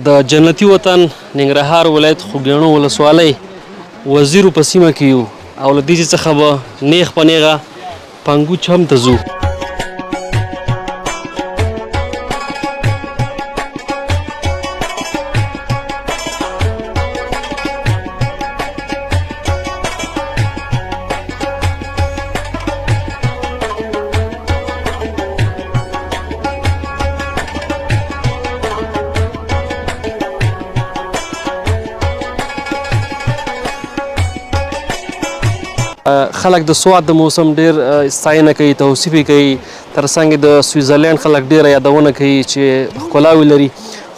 د جنتی وطن ننګرهار ولایت خوږیاڼو ولسوالۍ وزیرو په سیمه کې یو او له دې څخه به نیغ په نیغه پنګوچ هم ته ځو. خلک د سوات د موسم ډیر ستاینه کوي، توصیف یې کوي، ترڅنګ د سویزرلینډ خلک ډیره یادونه کوي چې ښکلاوې لري.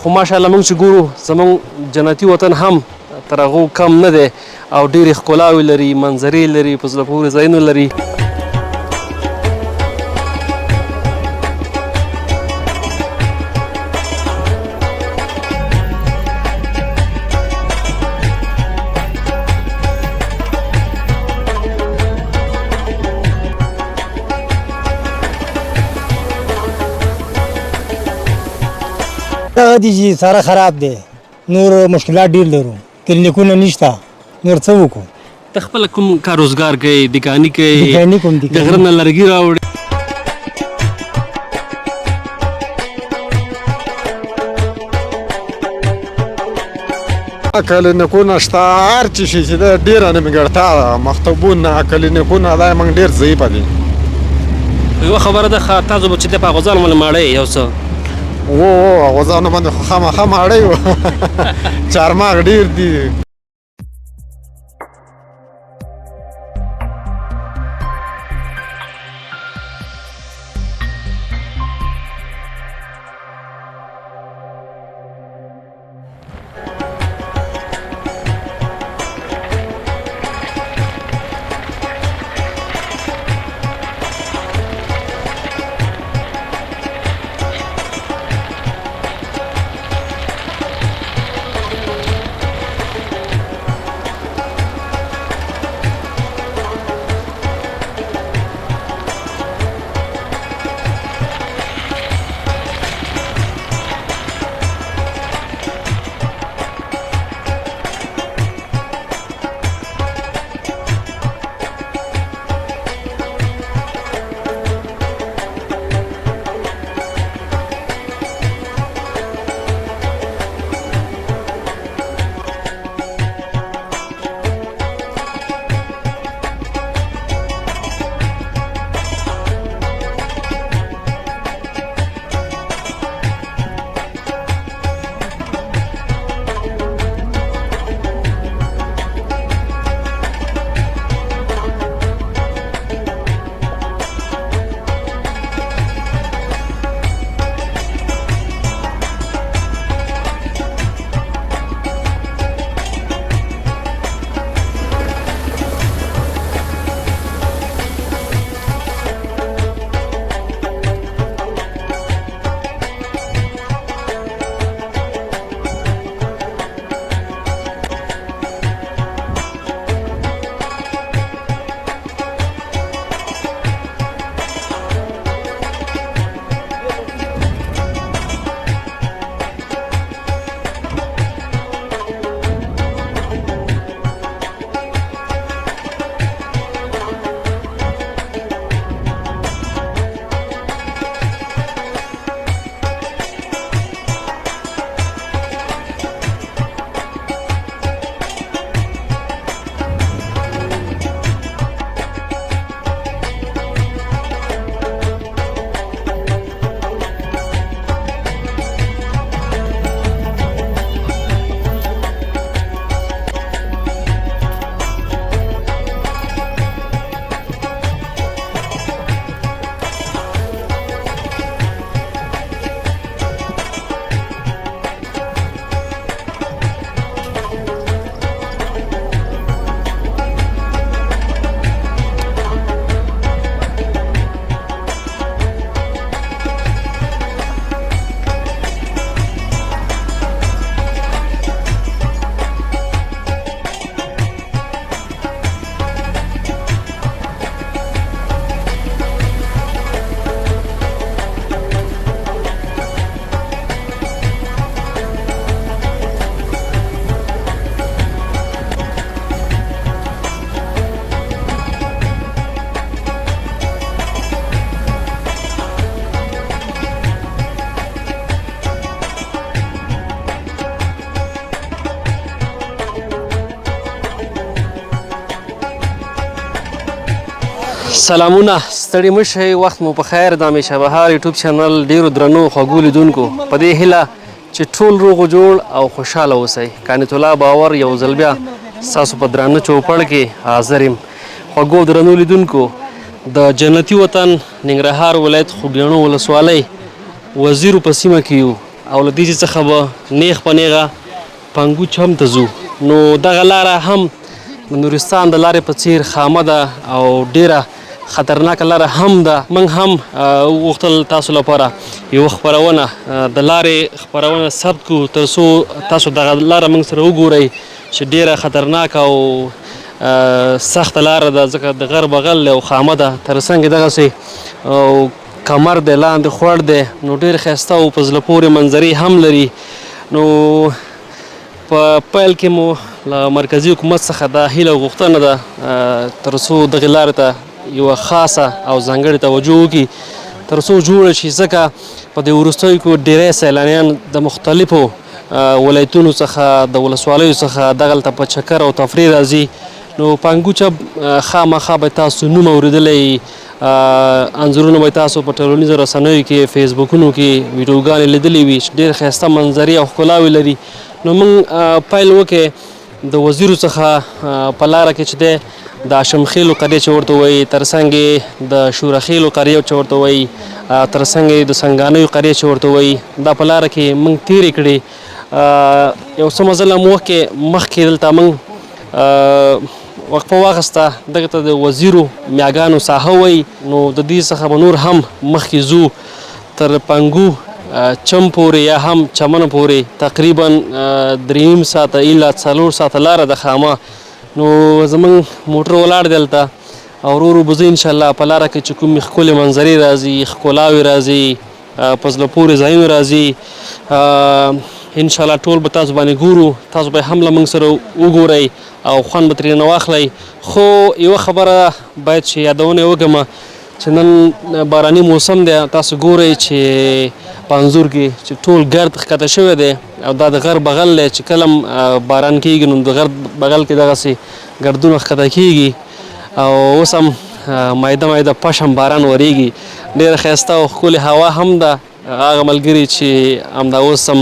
خو ماشاءالله موږ چې ګورو زموږ جنتي وطن هم تر هغو کم نه دی او ډیرې ښکلاوې لري، منظرې لري، په زړه پورې ځایونه لري. دي چې ساره خراب دی، نور مشکلات ډیر لرو، کلینیکونه نشته، نور څه وکړو؟ ته خپله کوم کار روزګار کوې؟ دکاني کوې؟ دکاني کوم، د غره نه لرګي راوړې؟ کلینیکونه شته، هر څه شي چې ده ډېره نیمګړتیا ده. مکتبونه، کلینیکونه دا موږ ډېر ضعیفه دي. یوه خبره ده، تاسو به چې دی په غوځانو باندې ماړی یو څه غوځانو باندې خو خامخا ماړی و. چارماغ ډېر دي. سلامونه ستړي مشئ وخت مو په خیر د همیشه بهار یوټیوب چینل ډیرو درنو خوږو لیدونکو په دې هیله چې ټول روغ جوړ او خوشحاله اوسئ کانت الله باور یو ځل بیا ستاسو په درانه چوپړ کې حاضر یم خوږو درنو لیدونکو د جنتي وطن ننګرهار ولایت خوږیاڼو ولسوالۍ وزیرو په سیمه کې یو او له دې څخه به نیغ په نیغه پنګو چم ته ځو نو دغه لاره هم د نورستان د لارې په څیر خامه ده او ډیره خطرناکه لاره هم ده موږ هم وغوښتل تاسو لپاره یو خپرونه د لارې خپرونه ثبت کړو تر څو تاسو دغه لاره موږ سره وګورئ چې ډیره خطرناکه او سخته لاره ده ځکه د غر بغل او خامه ده تر څنګ دغسې او کمر دی لاندې خوړ دی نو ډېر ښایسته او په زړه پورې منظرې هم لري نو په پیل کې مو له مرکزي حکومت څخه دا هیله او غوښتنه ده تر څو دغې لارې ته یوه خاصه او ځانګړې توجه وکړي تر څو جوړه شي ځکه په دې وروستیو کې ډېری سیلانیان د مختلفو ولایتونو څخه د ولسوالیو څخه دغلته په چکر او تفریح راځي نو پنګو چب خامخا به تاسو نوم اورېدلی انځورونه به تاسو په ټولنیزو رسنیو کې فیسبوکونو کې ویډیوګانې لیدلې وي چې ډېر ښایسته منظرې او ښکلاوې لري نو موږ پیل وکړې د وزیرو څخه په لاره کې چې دی د اشمخیلو قریه چې ورته وایي تر څنګ د شورخیلو قریه چې ورته وایي تر څنګ د سنګانیو قریه چې ورته وایي دا په لاره کې موږ تېرې کړې یو څه مزله مخکې دلته موږ وقفه واخیسته دغه ته د وزیرو میاګانو ساحه وایي نو د دې څخه به نور هم مخکې ځو تر پنګو چم پورې یا هم چمن پورې تقریبا 3.5 ساعته الا 4 ساعته لاره د خامه نو زموږ موټر ولاړ دی هلته او ورو ورو به زه انشاءالله په لاره کې چې کومې ښکلې منظرې راځي ښکلاوې راځي په زړه پورې ځایونه راځي انشاءالله ټول به تاسو باندې ګورو تاسو به هم له موږ سره وګورئ او خوند به ترېنه واخلئ خو یوه خبره باید چې یادونه یې وکړم چې نن باراني موسم دی تاسو ګورئ چې په انځور کې چې ټول ګرد ښکته شوی دی او دا د غر بغل دی چې کله باران کېږي نو د غر بغل کې دغسې ګردونه ښکته کېږي او اوس هم مایده مایده پشم باران ورېږي ډېره ښایسته او ښکلې هوا هم ده هغه ملګري چې همدا اوس هم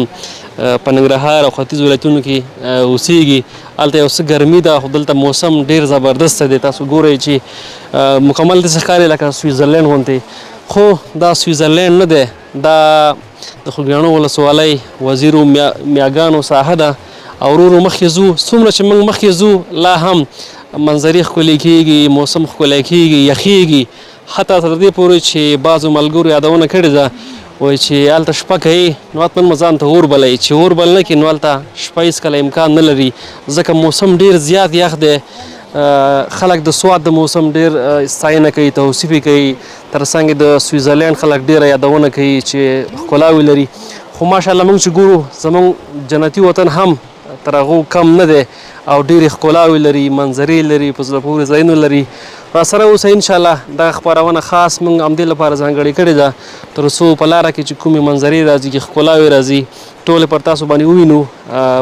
په ننګرهار او ختیځ ولایتونو کې اوسیږي هلته یو څه ګرمي ده خو دلته موسم ډېر زبردسته دی تاسو ګورئ چې مکمل داسې ښکاري لکه سویزرلینډ غوندې خو دا سویزرلینډ نه دی دا د خوږیاڼو ولسوالۍ وزیرو میاګانو ساحه ده او ورو ورو مخکې ځو څومره چې موږ مخکې ځو لا هم منظرې ښکلې کېږي موسم ښکلی کېږي یخېږي حتی تر دې پورې چې بعضو ملګرو یادونه کړې ده وایي چې هلته شپه کوي نو حتما مو ځان ته اور بلئ چې اور بل نه کړي نو هلته شپه هېڅکله امکان نه لري ځکه موسم ډېر زیات یخ دی خلک د سوات د موسم ډېر ستاینه کوي توصیف یې کوي تر څنګ د سویزرلینډ خلک ډېره یادونه کوي چې ښکلاوې لري خو ماشاءالله موږ چې ګورو زموږ جنتي وطن هم تر هغو کم نه دی او ډېرې ښکلاوې لري منظرې لري په زړه پورې ځایونه لري راسره اوسئ انشاءالله دغه خپرونه خاص موږ همدې لپاره ځانګړې کړې ده تر څو په لاره کې چې کومې منظرې راځي چې ښکلاوې راځي ټولې پر تاسو باندې ووینو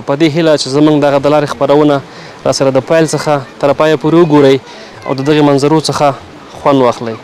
په دې هیله چې زموږ دغه د لارې خپرونه راسره د پیل څخه تر پایه پورې وګورئ او د دغې منظرو څخه خوند واخلئ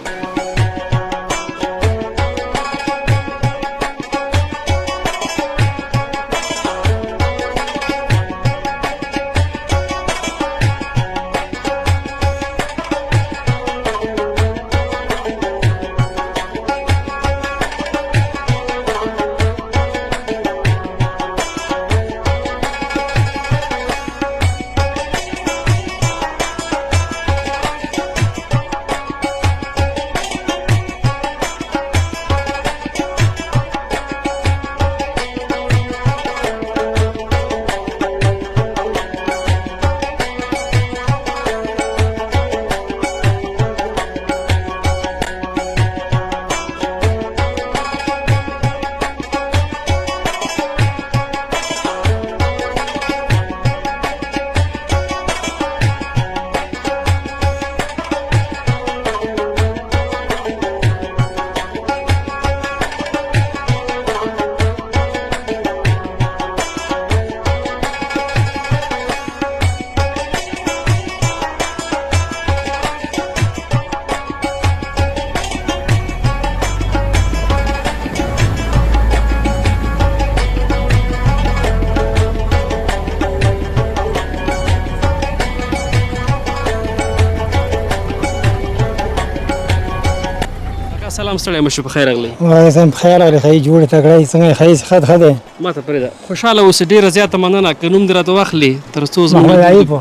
سلام ستړی مشه په خیر راغلی وایسم خیر لري خی جوړ تکړه څنګه خی خد خده ما ته پرېږده خوشحاله اوسې ډېره زیاته مننه که نوم دې راته واخلې تر څو زموږ محمد ایوب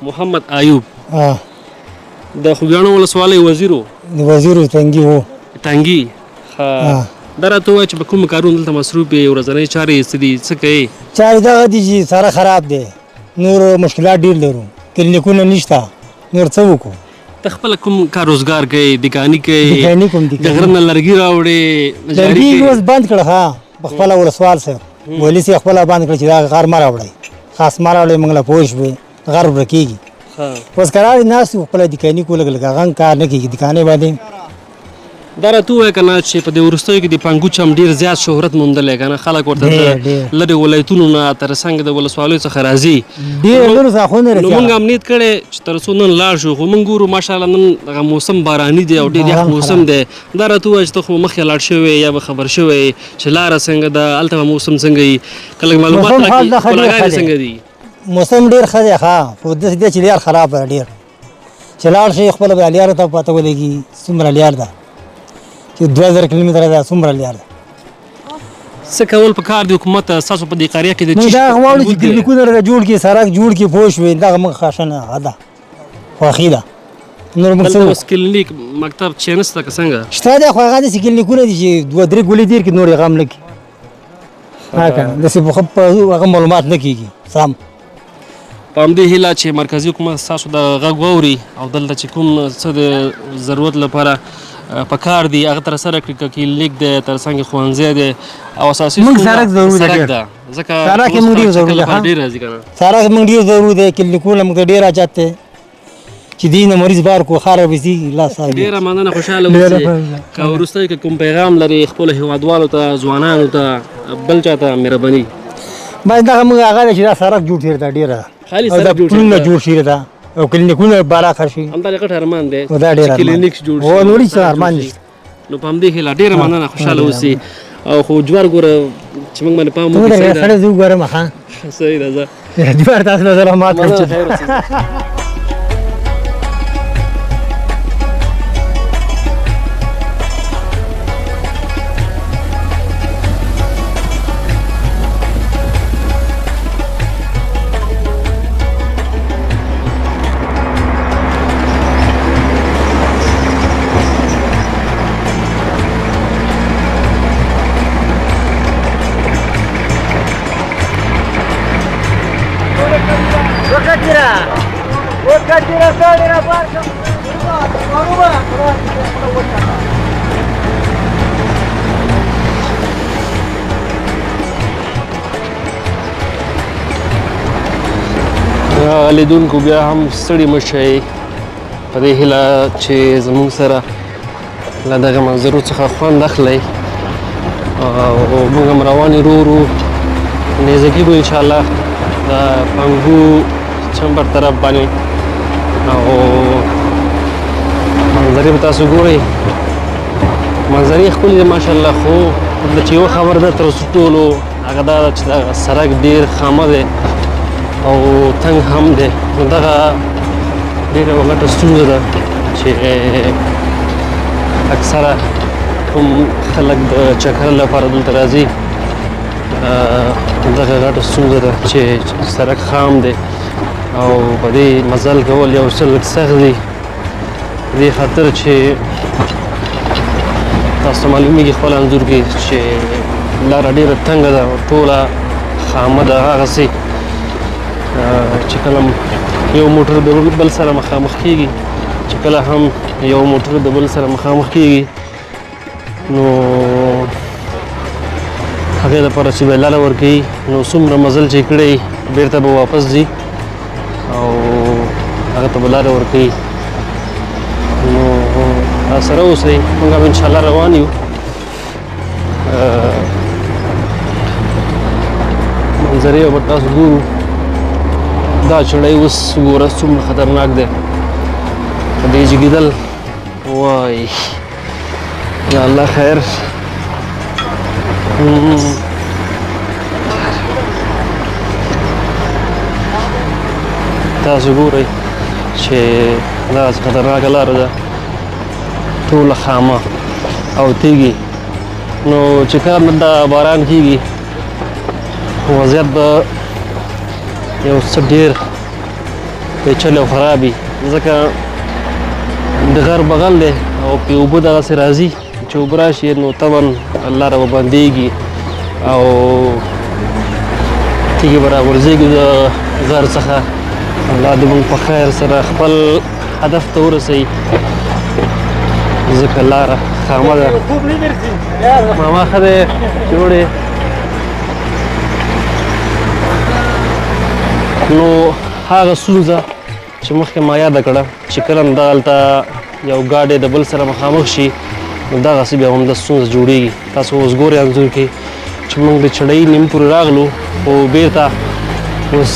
محمد ایوب اه د خوږیاڼو ولسوالۍ وزیر و د وزیر تنګي وو ټانګي ښه دا راته ووایه چې په کوم کارونو دلته مصروف یې ورځنۍ چارې یې څه دي څه کوې چارې دغه دي چې ساره خراب دی نور مشکلات ډېر لرو کلینیکونه نشته نور څه وکړو ته خپله کوم کار روزګار کوې دکاني کوې دکاني کوم د غره نه لرګي راوړې لرګي اوس بند کړه ها په خپله ولسوال صاحب ولي صاحب خپله بند کړه چې دا غر مه راوړئ خاص مه راوړئ موږ له پوه شوې غر ورکېږي اوس کرار ناست یو خپله دکاني کو لږ لږ هغه کار نه کېږي دکانې باندې دا راته ووایه که نه چې په دې وروستیو کې د پانګوچ هم ډېر زیات شهرت موندلی که نه خلک ورته د لرې ولایتونو نه تر څنګ د ولسوالیو څخه راځي ډېر لرو ساخونه نو موږ امنیت کړی چې تر څو نن لاړ شو خو موږ ګورو ماشاءالله نن دغه موسم باراني دی او ډېر یخ موسم دی دا راته ووایه چې ته خو مخکې لاړ شوی یا به خبر شوی چې لاره څنګه ده هلته به موسم څنګه وي که لږ معلومات راکړي کلاګانې څنګه دي موسم ډېر ښه دی ښه خو داسې دی چې لار خراب ده ډېر چې لاړ شي خپله به لاره ته پته ولګي څومره لار ده چې 2000 کیلومتره ده څومره لار ده څه کول په کار دی حکومت ستاسو په دې قریه کې د موږ دا غواړو چې کلینیکونه راته جوړ کړي سړک جوړ کړي پوه شوې دغه موږ خاصه نه ده خوښي ده نور موږ دلته اوس کلینیک مکتب چې نسته که څنګه شته دی خو هغه داسې کلینیکونه دي چې 2-3 ګولې دیر کې نور یې غم نه کړي داسې په هغه معلومات نه کېږي سم په همدې هیله چې مرکزي حکومت ستاسو د غږ واوري او دلته چې کوم څه د ضرورت لپاره په کار دی هغه تر سره کړي که کلینیک دی تر څنګ ښوونځی دی او اساسي موږ سړک ضروري دی ده ځکه سړک یې موږ ډېر ضروري دی ډېر راځي که نه سړک موږ ډېر ضروري دی کلینیکونه موږ ته ډېر حاجت دی چې دې نه مریض بار کو خاره بسي الله صاحب ډېره مننه خوشحاله اوسئ که وروستی که کوم پیغام لري خپلو هېوادوالو ته ځوانانو ته بل چا ته مهرباني باید دغه موږ هغه چې دا سړک جوړ شي دا ډېره خالي سړک جوړ شي دا او کلینیکونه باراخر شي همدا غټ ارمان دی دا ډېر کلینیک جوړ شي او نورې څه ارمان دي نو په همدې هیله ډېره مننه خوشحاله اوسئ او خو جوار ګوره چې موږ باندې پام وکړي سړی زه وګورم ښه صحیح ده زه جوار تاسو له سلامات لیدونکو بیا هم ستړي مه شئ په دې هیله چې زموږ سره له دغه منظرو څخه خوند اخلئ او موږ هم روان یو ورو ورو نیزه کېږو انشاءالله د پنګو چمبر طرف باندې او منظرې به تاسو ګورئ منظرې ښکلې دي ماشاءالله خو دلته چې یوه خبره ده تر اوسه ټولو هغه دا ده چې دغه سړک ډېر خامه دی او تنګ هم دی نو دغه ډېره یوه غټه ستونزه ده چې اکثره کوم خلک د چکر لپاره دلته راځي دغه غټه ستونزه ده چې سړک خام دی او په دې مزل کول یو څه لږ سخت دي په دې خاطر چې تاسو معلومیږي خپل انځور کې چې لاره ډېره تنګه ده او ټوله خامه ده هغسې چې کله یو موټر د بل سره مخامخ کېږي چې کله هم یو موټر د بل سره مخامخ کېږي نو هغې دپاره چې به لاره ورکوي نو څومره مزل چې کړی بېرته به واپس ځي او هغه ته به لاره ورکوي نو سره اوسئ موږ هم انشاءالله روان یو منظرې به تاسو ګورو دا چړی اوس ګوره څومره خطرناک دی په دې جګېدل وای یا الله خیر تاسو ګورئ چې داسې خطرناکه لاره ده ټوله خامه او تیږي نو چې کله د باران کېږي وضعیت به یو څه ډېر پیچلی او خراب وي ځکه د غر بغل دی او پې اوبه دغسې راځي چې اوبه راشي نو طبعا لاره به بندېږي او تیږې به راغورځېږي د غر څخه الله دې موږ په خیر سره خپل هدف ته ورسوي ځکه لاره خامه ده ماما ښه دی جوړې نو هغه ستونزه چې مخکې ما یاده کړه چې کله دلته یو ګاډی د بل سره مخامخ شي نو دغسې بیا همدا ستونزه جوړېږي تاسو اوس ګورئ انځور کې چې موږ د چړۍ نیم پورې راغلو خو بېرته اوس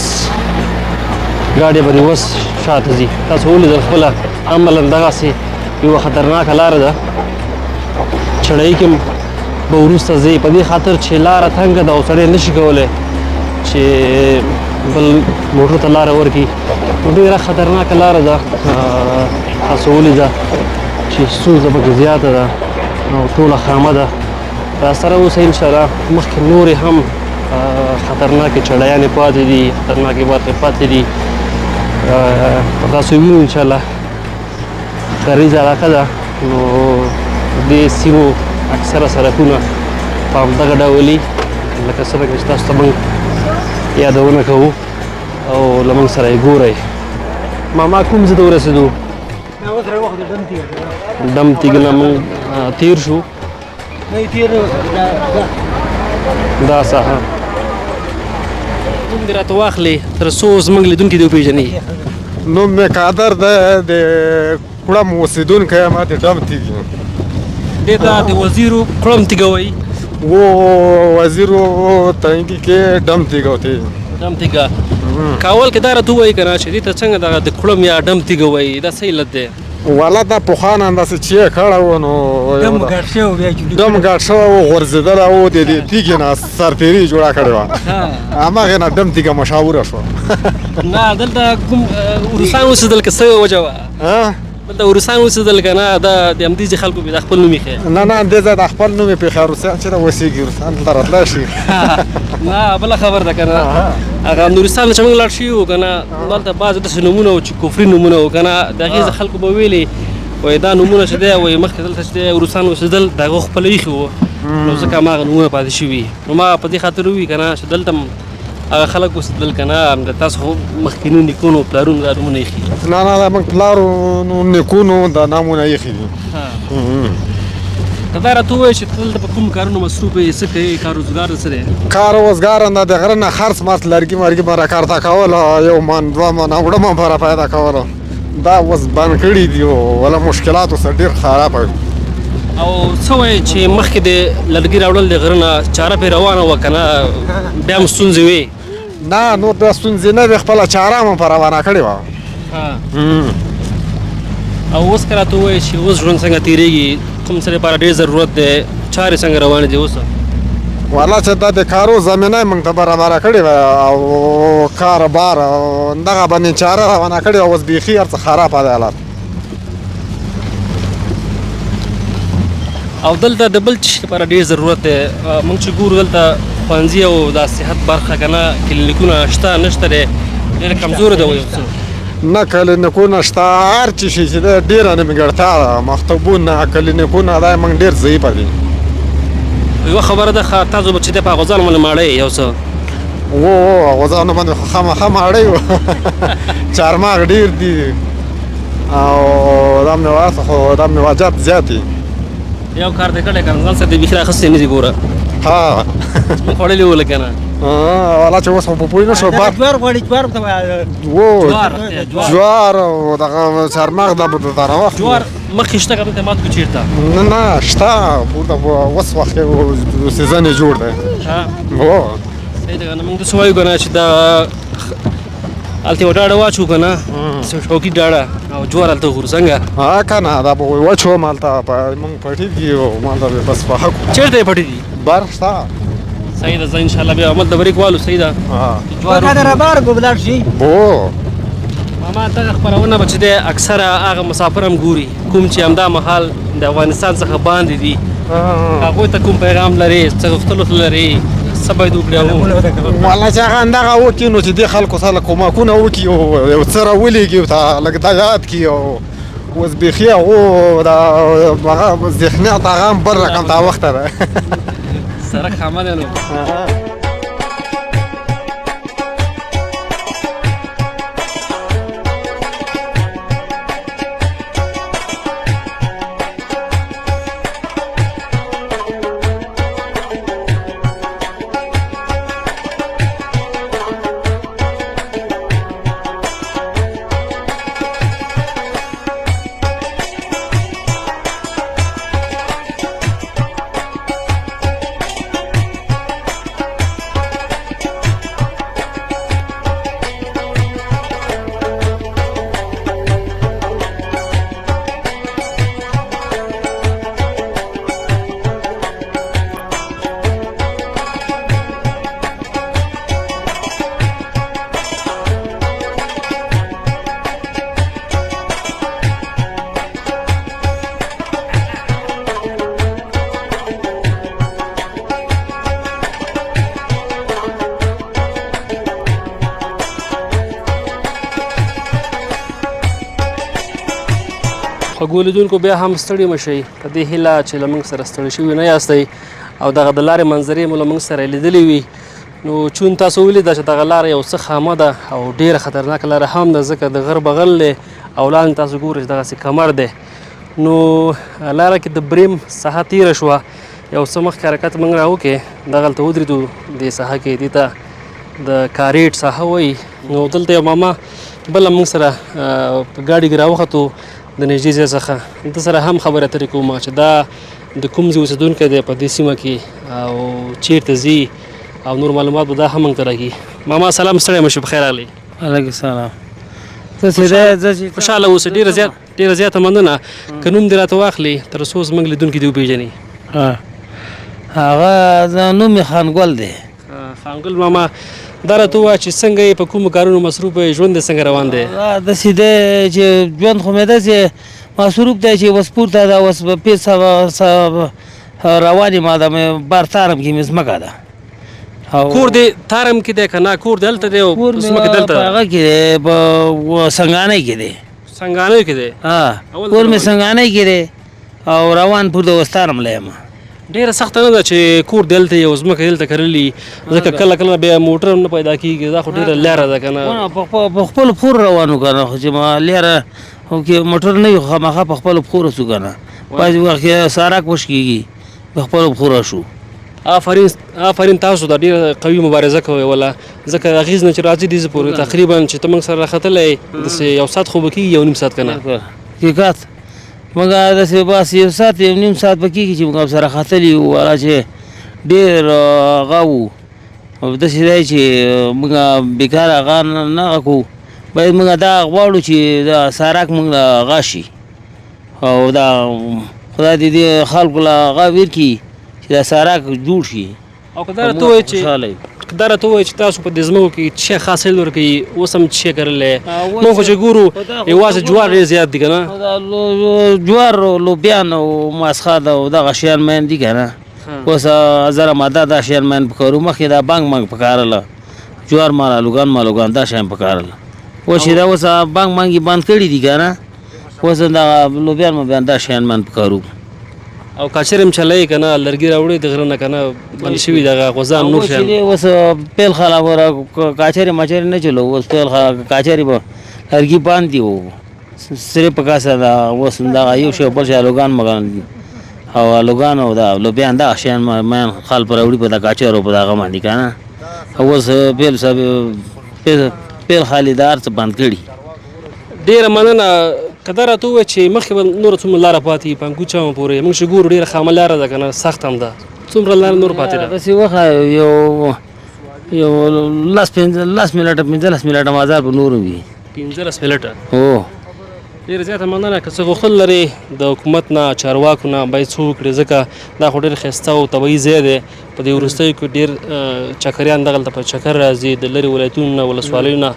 ګاډی به ریورس شاته ځي تاسو ولیدل خپله عملا دغسې یوه خطرناکه لاره ده چړۍ کې به وروسته ځې په دې خاطر چې لاره تنګه ده او سړی نشي کولی چې بل موټر ته لاره ورکړي نو ډېره خطرناکه لاره ده تاسو ولیده چې ستونزه پکې زیاته ده او ټوله خامه ده راسره اوسئ انشاءالله مخکې نورې هم خطرناکې چړیانې پاتې دي خطرناکې برخې پاتې دي تاسو وینو انشاءالله غریزه علاقه ده نو دې سیمو اکثره سړکونه په همدغه ډول وي لکه څرنګه چې تاسو ته موږ یادونه کوو او له موږ سره یې ګورئ ماما کوم ځای ته ورسېدو ډم تیږې نه موږ تیر شو دا ساحه کوم دې راته واخلې تر څو زموږ لیدونکي دې وپېژني نوم مې قادر ده د کړم اوسېدونکی یم د ډم تیږې دې ته د وزیرو کړم تیږه وایي و وزیرو تنګي کې ډم تیږه وته ډم تیږه کاول کې دا راته ووایي که نه چې دې ته څنګه دغه د کړم یا ډم تیږه وایي دا څه علت دی والا دا پخوان انداسې چې یې کړی و نو ډم ګډ شوی و غورځېدلی و د دې تیږې نه سرتېري جوړه کړې وه هماغې نه ډم تیږه مشهوره شوه نه دلته کوم روسان اوسېدل که څه وجه وه دلته روسان اوسېدل که نه دا د همدې ځای خلکو د خپل نوم ایښی نه نه دې ځای د خپل نوم یې پېښه روسیان چې اوسېږي روسان دلته راتلی شي نه بله خبر ده که نه هغه نورستان چې موږ لاړ شوي وو که نه دلته بعضې داسې نومونه وو چې کفري نومونه وو که نه د هغې ځای خلکو به ویلې وایي دا نومونه چې دی وایي مخکې دلته چې دی روسان اوسېدل د هغه خپله ایښي وو نو ځکه هماغه نومونه پاتې شوي نو ما په دې خاطر ووي که نه چې دلته هغه خلک اوسېدل که نه د تاسو خو مخکینو نیکونو پلارونو دا نومونه ایښي نه نه دا موږ پلارو نیکونو دا نامونه ایښي دي که دا راته ووایې چې ته دلته په کوم کارونو مصروف یې څه کوې کار روزګار د څه دی کار روزګار نه د غره نه خرڅ مرڅ لرګي مرګي به راکارته کوله یو من دوه منه وړه من به را پیدا کوله دا اوس بند کړي دي ولا مشکلاتو سره ډېر خرابه وي او څه وایې چې مخکې د لرګي راوړل د غره نه چاره پرې روانه وه که نه بیا هم ستونزې وې نه نور بیا ستونزې نه وې خپله چاره مو په روانه کړې وه او اوس که راته ووایې چې اوس ژوند څنګه تېرېږي کوم څه لپاره ډېر ضرورت دی چارې څنګه روانې دي اوس والا چې دا د کارو زمینه یې موږ ته برابره کړې وه او کاروبار دغه باندې چاره روانه کړې وه اوس بیخي هر څه خرابه دی حالت او دلته د بل څه لپاره ډېر ضرورت دی موږ چې ګورو دلته ښوونځي او د صحت برخه که نه کلینیکونه شته نشته دی ډېره کمزوره ده وایي نه کلینیکونه شته هر چې شي چې دی ډېره نیمګړتیا ده مکتبونه کلینیکونه دا یې موږ ډېر ضعیفه دي یوه خبره ده تاسو به چې دی په غوځانو باندې ماړی یو څه غوځانو باندې خو خامخا ماړی و چارماغ ډېر دي او دا میوات خو دا میوجات زیات دي یو کار دې کړی که نه ځان سره دې بیخي راخیستی نه دي ګوره ها موږ خوړلي وو لکه نه والا چې اوس خو په پوه نه شو جوار او دغه چارماغ دا به در وخت جوار مخکې شته که دلته مات کړو چېرته نه نه شته اوس وخت سیزن یې جوړ دی هو صحیح ده که نه موږ داسې وایو که نه چې دا هلته یوه ډاډه واچو که نه شوکي ډاډه او جوار هلته وخورو څنګه ها که نه دا به وچوم هلته موږ پټي دي او مالته بس پخه کړو چېرته یې پټي دي بار شته صحیح ده زه انشاءالله بیا عمل د بریک والو صحیح ده هو ماما دغه خپرونه به چې دی اکثره هغه مسافر هم ګوري کوم چې همدا مهال د افغانستان څخه باندې دي هغوی ته کوم پیغام لري څه غوښتلو لري څه باید وکړي والله چې هغه همدغه وکړي نو چې دې خلکو سره کومکونه وکړي او یو څه راولېږي ورته لږ دا یاد کړي او اوس بیخي هغو دا هغه ذهنیت هغه هم بل رقم ته وخته ده سړک خامه دی نو خوږو لیدونکو بیا هم ستړي مه شئ په دې هیله چې له موږ سره ستړي شوي نه یاستئ او دغه د لارې منظرې مو له موږ سره لیدلې وي نو چون تاسو ولیده چې دغه لاره یو څه خامه ده او ډېره خطرناکه لاره هم ده ځکه د غر بغل دی او لاندې تاسو ګورئ چې دغسې کمر دی نو لاره کې د بریم ساحه تیره شوه یو څه مخکې حرکت موږ راوکې دغلته ودرېدو دې ساحه کې دې ته د کاریټ ساحه وایي نو دلته یو ماما بله موږ سره په ګاډي کې راوختو د نږدې ځای څخه ده سره هم خبرې اترې کوم چې دا د کوم ځای اوسېدونکی دی په دې سیمه کې او چیرته ځي او نور معلومات به دا هم موږ ته راکړي ماما سلام ستړی مه شي په خیر راغلی علیکم السلام خوشحاله اوسه ډېره زیاته مننه که نوم دې راته واخلي تر څو زموږ لیدونکي دې وپېژني هغه نوم یې خانګل دی خانګل ماما دا راته ووایه چې څنګه یې په کومو کارونو مصروف یې ژوند دې څنګه روان دی داسې دی چې ژوند خو مې داسې مصروف دی چې اوس پورته ده اوس پنځه سوه روان یم دا مې بار تارم کې مې ځمکه ده کور دې تارم کې دی که نه کور دې هلته دی او ځمکه دلته ده هغه کې دی په سنګانۍ کې دی سنګانۍ کې دی کور مې سنګانۍ کې دی او روان پور د اوس تارم لی یم ډېره سخته نه ده چې کور دلته یو ځمکه دلته کرلي ځکه کله کله بیا موټر هم نه پیدا کېږي دا خو ډېره لیاره ده که نه په خپلو پښو روانو که نه خو چې لیاره کې موټر نه وي خامخا په خپلو پښو رسو که نه بعضې وخت کې سارک وش کېږي په خپلو پښو راشو آفرین تاسو دا ډېره قوي مبارزه کوئ وله ځکه اغېز نه چې راځي دې پورې تقریبا چې ته موږ سره راختلی داسې یو ساعت خو به کېږي یو نیم ساعت که نه حقیقت موږ داسې بس یو ساعت یو نیم ساعت به کېږي چې موږ سره ختلي وو هغه چې ډېر هغه وو داسې دی چې موږ بېکار هغه نه هغه کوو باید موږ دا غواړو چې دا سارک موږ له هغه شي او دا خدای دې دې خلکو له هغه ویر کړي چې دا سارک جوړ شي او که دا راته ووایي چې تاسو په دې ځمکو کې څه حاصل ورکوي اوس هم څه کرلی موږ خو چې ګورو یوازې جوار ډېر زیات دي که نه جوار لوبیان او ماسخه او دغه شیان مین دي که نه اوس زره ماده دا شیان مین پکارو مخکې دا بانګ پکارله جوار مالوګان دا شیان پکارله اوس چې دا اوس بانګ یې بند کړي دي که نه اوس دغه لوبیان دا شیان مین پکارو او کاچر هم چلایي که نه لرګي راوړي د غره نه که نه بند شوي دغه غوزان نور شیان اوس پیل خلا کاچرې ماچرې نه چلو اوس پیل کاچرې به لرګي باندې وو سرې په کاسه دا اوس دغه یو شی بل شی الوګان مګان او الوګان او دا لوبیان دا شیان مین خال پر راوړي په دا کاچر او په دغه باندې که نه اوس پیل خالیدار څه بند کړي ډېره مننه که دا راته ووایه چې مخکې به نوره څومره لاره پاتې وي پنکوچه پورې موږ چې ګورو ډېره خامه لاره ده که نه سخت هم ده څومره لاره نور پاتې ده داسې وخت یو 15 منټه مازار به نور وي 15 منټه هو ډېره زیاته مننه که څه غوښتل لرې د حکومت نه چارواکو نه باید څه وکړي ځکه دا خو ډېر ښایسته او طبیعي ځای دی په دې وروستیو کې ډېر چکریان دغلته په چکر راځي د لرې ولایتونو نه ولسوالیو نه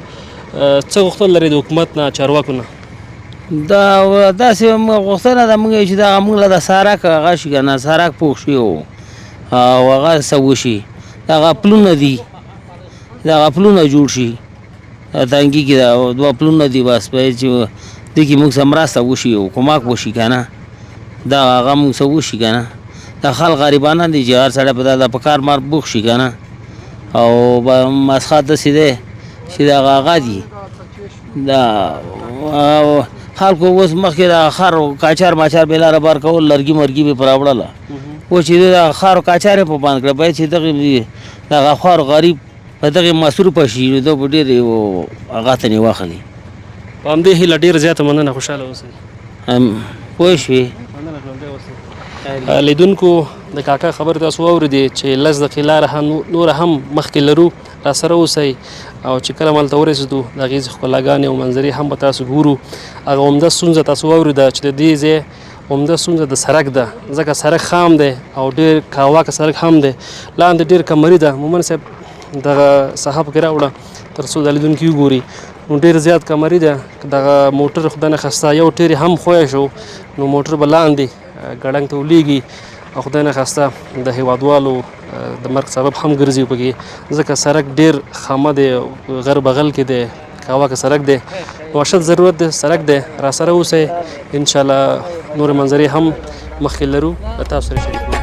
څه غوښتل لرې د حکومت نه چارواکو نه دا داسې غوښتنه ده موږ چې دغه موږ له د سارک هغه شي که نه سارک پوخ شي او هغه څه وشي دغه پلونه دي دغه پلونه جوړ شي تانګي کې دا دوه پلونه دي بس په چې دې کې موږ څه مرسته وشي او کومک وشي که نه دا هغه موږ څه وشي که نه دا خلک غریبانه دي چې هر سړی په دا په کار مار بوخ شي که نه او مسخه داسې دی چې دغه هغه دي دا خلکو اوس مخکې د خر کاچار ماچار بېلاره بار کول لرګي مرګي به پر راوړله اوس چې د خر کاچار یې په بند کړه باید چې دغه خر غریب په دغې مصروفه شي نو ده به ډېر هغه ته نه واخلي په همدې هیله ډېره زیاته مننه خوشحاله اوسئ پوه شوې لیدونکو د کاکا خبر تاسو واورېدې چې لس دقیقې لاره نوره هم مخکې لرو راسره اوسئ او چې کله مالته ورسېدو د هغې ښکلاګانې او منظرې هم به تاسو ګورو هغه عمده ستونزه تاسو واورېده چې د دې ځای عمده ستونزه د سړک ده ځکه سړک خام دی او ډېر کاواکه سړک هم دی لاندې ډېر کمري ده مومن صاحب دغه صحه پکې راوړه تر څو د لیدونکي وګوري نو ډېر زیات کمري ده دغه موټر خدای نخواسته یو ټیر هم خوی شو نو موټر به لاندې ګړنګ ته ولیږي او خدای نخواسته د هیوادوالو د مرګ سبب هم ګرځي پکې ځکه سړک ډېر خامه دی غر بغل کې دی کاواکه سړک دی نو اشد ضرورت دی سړک دی راسره اوسئ انشاءالله نور منظرې هم مخکې لرو تاسو سره شریک